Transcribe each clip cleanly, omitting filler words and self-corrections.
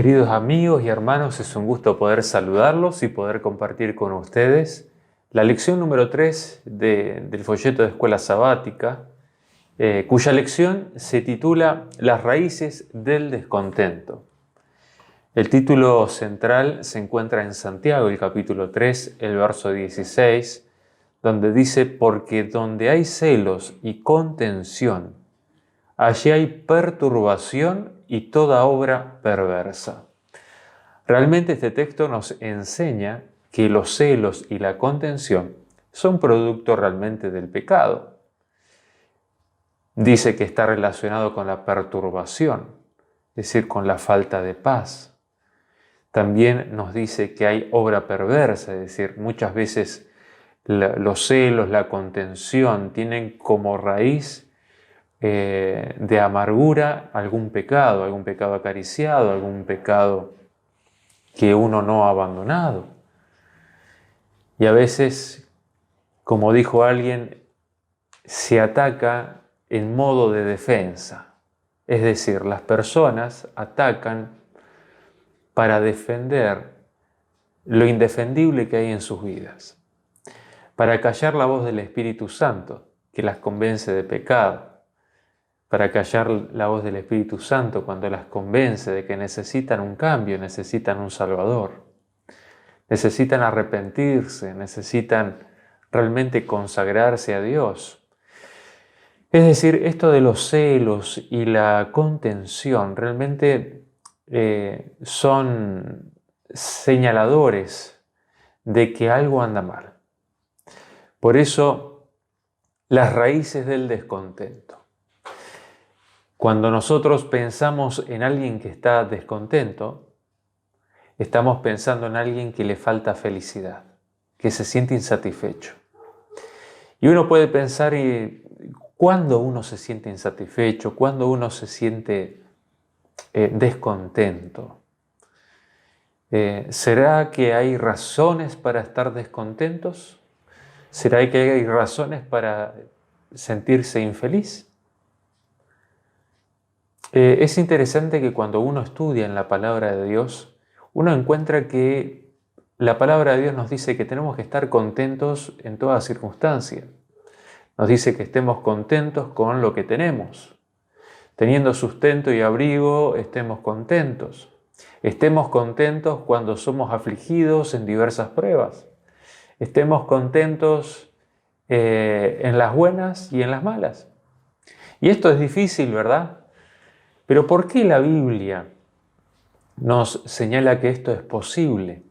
Queridos amigos y hermanos, es un gusto poder saludarlos y poder compartir con ustedes la lección número 3 del folleto de Escuela Sabática, cuya lección se titula Las raíces del descontento. El título central se encuentra en Santiago, el capítulo 3, el verso 16, donde dice: porque donde hay celos y contención, allí hay perturbación y toda obra perversa. Realmente este texto nos enseña que los celos y la contención son producto realmente del pecado. Dice que está relacionado con la perturbación, es decir, con la falta de paz. También nos dice que hay obra perversa, es decir, muchas veces los celos, la contención tienen como raíz de amargura algún pecado acariciado, algún pecado que uno no ha abandonado. Y a veces, como dijo alguien, se ataca en modo de defensa. Es decir, las personas atacan para defender lo indefendible que hay en sus vidas, para callar la voz del Espíritu Santo que las convence de pecado, para callar la voz del Espíritu Santo cuando las convence de que necesitan un cambio, necesitan un Salvador, necesitan arrepentirse, necesitan realmente consagrarse a Dios. Es decir, esto de los celos y la contención realmente son señaladores de que algo anda mal. Por eso, las raíces del descontento. Cuando nosotros pensamos en alguien que está descontento, estamos pensando en alguien que le falta felicidad, que se siente insatisfecho. Y uno puede pensar, ¿cuándo uno se siente insatisfecho? ¿Cuándo uno se siente descontento? ¿Será que hay razones para estar descontentos? ¿Será que hay razones para sentirse infeliz? Es interesante que cuando uno estudia en la palabra de Dios, uno encuentra que la palabra de Dios nos dice que tenemos que estar contentos en toda circunstancia. Nos dice que estemos contentos con lo que tenemos. Teniendo sustento y abrigo, estemos contentos. Estemos contentos cuando somos afligidos en diversas pruebas. Estemos contentos en las buenas y en las malas. Y esto es difícil, ¿verdad? Pero ¿por qué la Biblia nos señala que esto es posible?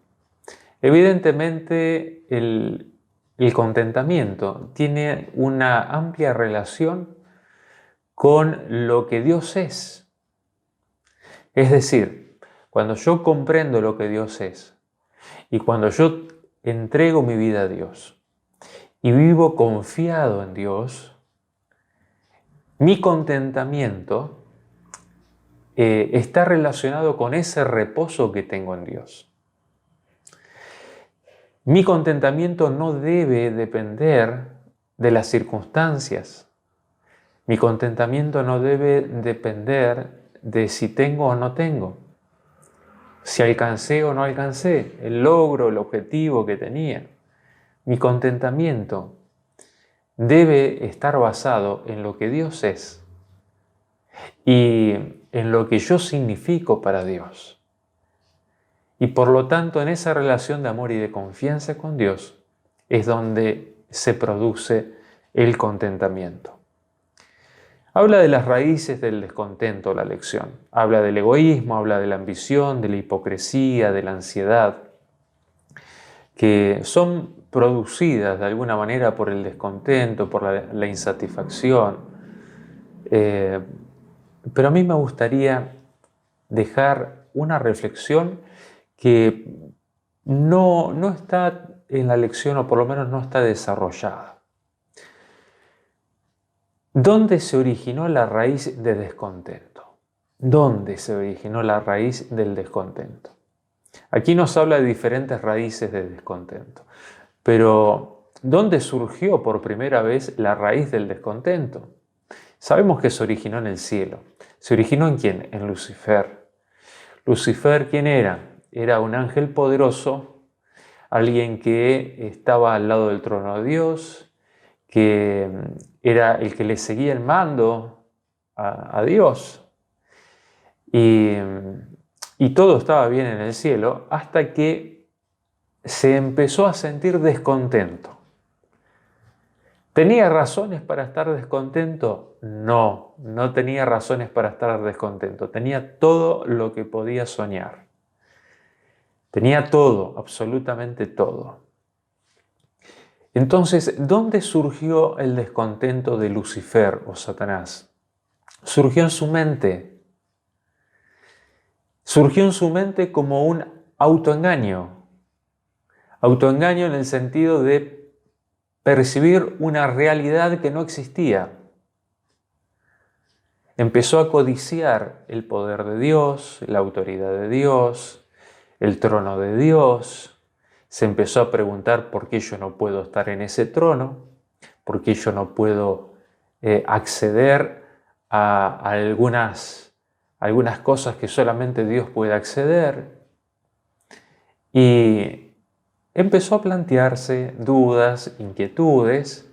Evidentemente, el contentamiento tiene una amplia relación con lo que Dios es. Es decir, cuando yo comprendo lo que Dios es y cuando yo entrego mi vida a Dios y vivo confiado en Dios, mi contentamiento está relacionado con ese reposo que tengo en Dios. Mi contentamiento no debe depender de las circunstancias. Mi contentamiento no debe depender de si tengo o no tengo, si alcancé o no alcancé el logro, el objetivo que tenía. Mi contentamiento debe estar basado en lo que Dios es y en lo que yo significo para Dios. Y por lo tanto, en esa relación de amor y de confianza con Dios es donde se produce el contentamiento. Habla de las raíces del descontento la lección. Habla del egoísmo, habla de la ambición, de la hipocresía, de la ansiedad, que son producidas de alguna manera por el descontento, por la insatisfacción. Pero a mí me gustaría dejar una reflexión que no está en la lección, o por lo menos no está desarrollada. ¿Dónde se originó la raíz de descontento? ¿Dónde se originó la raíz del descontento? Aquí nos habla de diferentes raíces de descontento, pero ¿dónde surgió por primera vez la raíz del descontento? Sabemos que se originó en el cielo. ¿Se originó en quién? En Lucifer. Lucifer, ¿quién era? Era un ángel poderoso, alguien que estaba al lado del trono de Dios, que era el que le seguía el mando a Dios. Y todo estaba bien en el cielo hasta que se empezó a sentir descontento. ¿Tenía razones para estar descontento? No, no tenía razones para estar descontento. Tenía todo lo que podía soñar. Tenía todo, absolutamente todo. Entonces, ¿dónde surgió el descontento de Lucifer o Satanás? Surgió en su mente. Surgió en su mente como un autoengaño. Autoengaño en el sentido de percibir una realidad que no existía. Empezó a codiciar el poder de Dios, la autoridad de Dios, el trono de Dios. Se empezó a preguntar por qué yo no puedo estar en ese trono, por qué yo no puedo acceder a algunas cosas que solamente Dios puede acceder. Y empezó a plantearse dudas, inquietudes,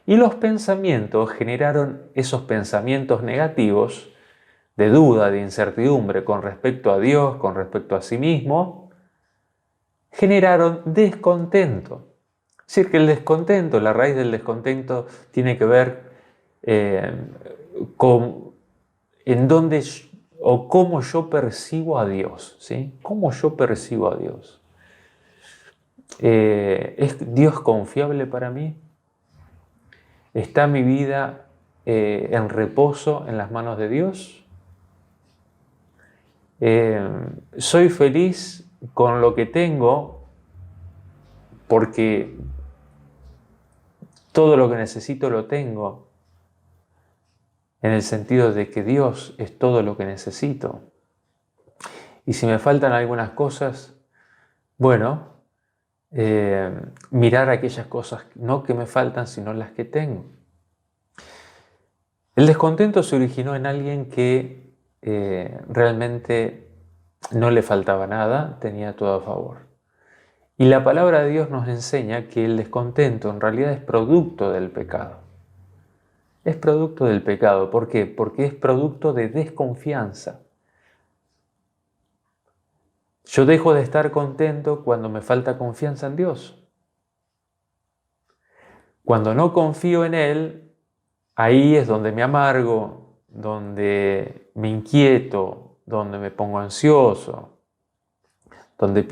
y los pensamientos generaron esos pensamientos negativos de duda, de incertidumbre con respecto a Dios, con respecto a sí mismo, generaron descontento. Es decir, que el descontento, la raíz del descontento tiene que ver con en dónde o cómo yo percibo a Dios, ¿sí? ¿Cómo yo percibo a Dios? ¿Es Dios confiable para mí? ¿Está mi vida en reposo en las manos de Dios? ¿Soy feliz con lo que tengo porque todo lo que necesito lo tengo? En el sentido de que Dios es todo lo que necesito. Y si me faltan algunas cosas, bueno, mirar aquellas cosas no que me faltan, sino las que tengo. El descontento se originó en alguien que realmente no le faltaba nada, tenía todo a favor. Y la palabra de Dios nos enseña que el descontento en realidad es producto del pecado. Es producto del pecado. ¿Por qué? Porque es producto de desconfianza. Yo dejo de estar contento cuando me falta confianza en Dios. Cuando no confío en Él, ahí es donde me amargo, donde me inquieto, donde me pongo ansioso, cuando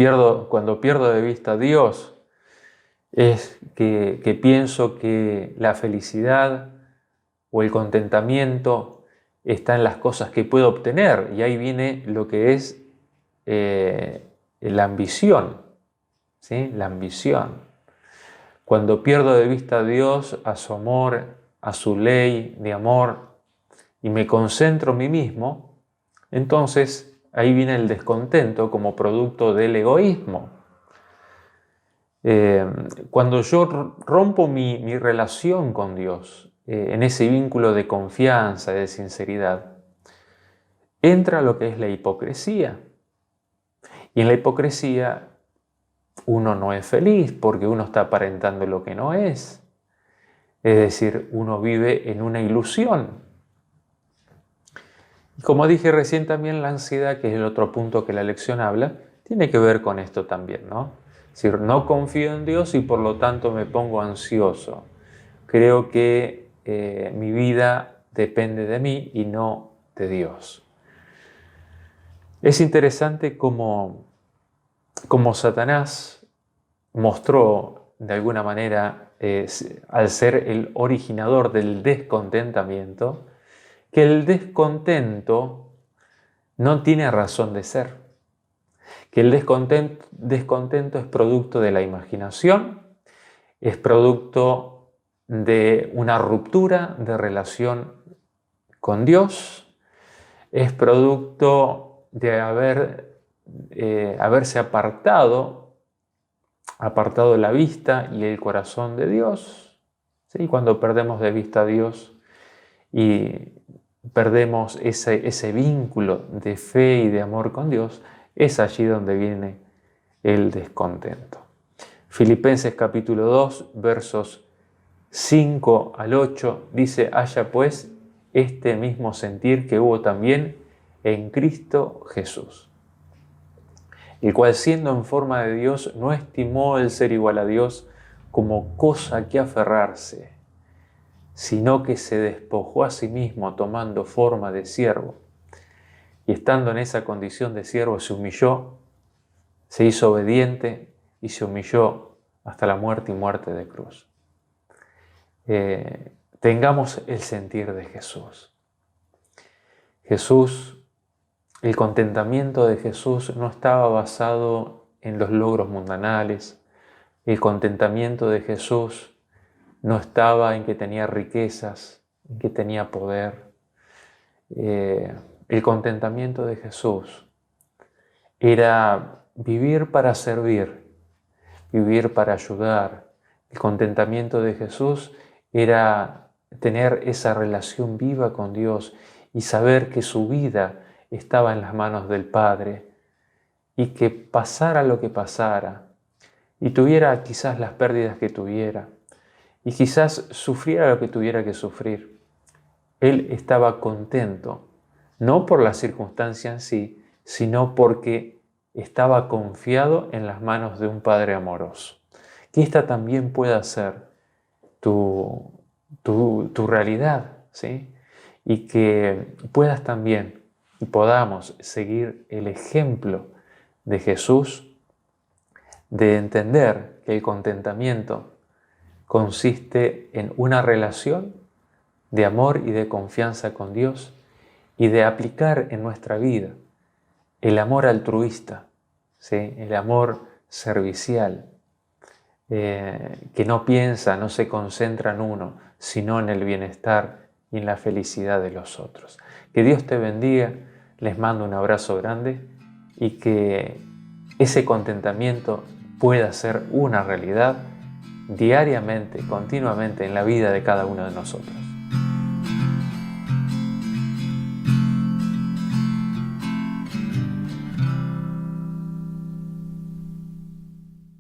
pierdo de vista a Dios, es que pienso que la felicidad o el contentamiento está en las cosas que puedo obtener, y ahí viene lo que es la ambición, ¿sí? La ambición. Cuando pierdo de vista a Dios, a su amor, a su ley de amor, y me concentro en mí mismo, entonces ahí viene el descontento como producto del egoísmo. Cuando yo rompo mi relación con Dios, en ese vínculo de confianza, de sinceridad, entra lo que es la hipocresía. Y en la hipocresía uno no es feliz porque uno está aparentando lo que no es. Es decir, uno vive en una ilusión. Y como dije recién también, la ansiedad, que es el otro punto que la lección habla, tiene que ver con esto también, ¿no? Es decir, no confío en Dios y por lo tanto me pongo ansioso. Creo que mi vida depende de mí y no de Dios. Es interesante cómo Satanás mostró de alguna manera, al ser el originador del descontentamiento, que el descontento no tiene razón de ser, que el descontento es producto de la imaginación, es producto de una ruptura de relación con Dios, es producto de haberse apartado la vista y el corazón de Dios. ¿Sí? Cuando perdemos de vista a Dios y perdemos ese vínculo de fe y de amor con Dios, es allí donde viene el descontento. Filipenses capítulo 2, versos 5 al 8, dice: haya pues este mismo sentir que hubo también en Cristo Jesús, el cual siendo en forma de Dios no estimó el ser igual a Dios como cosa que aferrarse, sino que se despojó a sí mismo tomando forma de siervo, y estando en esa condición de siervo se humilló, se hizo obediente y se humilló hasta la muerte y muerte de cruz. Tengamos el sentir de Jesús. El contentamiento de Jesús no estaba basado en los logros mundanales. El contentamiento de Jesús no estaba en que tenía riquezas, en que tenía poder. El contentamiento de Jesús era vivir para servir, vivir para ayudar. El contentamiento de Jesús era tener esa relación viva con Dios y saber que su vida estaba en las manos del Padre y que pasara lo que pasara y tuviera quizás las pérdidas que tuviera y quizás sufriera lo que tuviera que sufrir, Él estaba contento, no por la circunstancia en sí, sino porque estaba confiado en las manos de un Padre amoroso. Que esta también pueda ser tu realidad, ¿sí? Y que puedas también y podamos seguir el ejemplo de Jesús, de entender que el contentamiento consiste en una relación de amor y de confianza con Dios y de aplicar en nuestra vida el amor altruista, ¿sí? El amor servicial, que no piensa, no se concentra en uno, sino en el bienestar y en la felicidad de los otros. Que Dios te bendiga, les mando un abrazo grande y que ese contentamiento pueda ser una realidad diariamente, continuamente en la vida de cada uno de nosotros.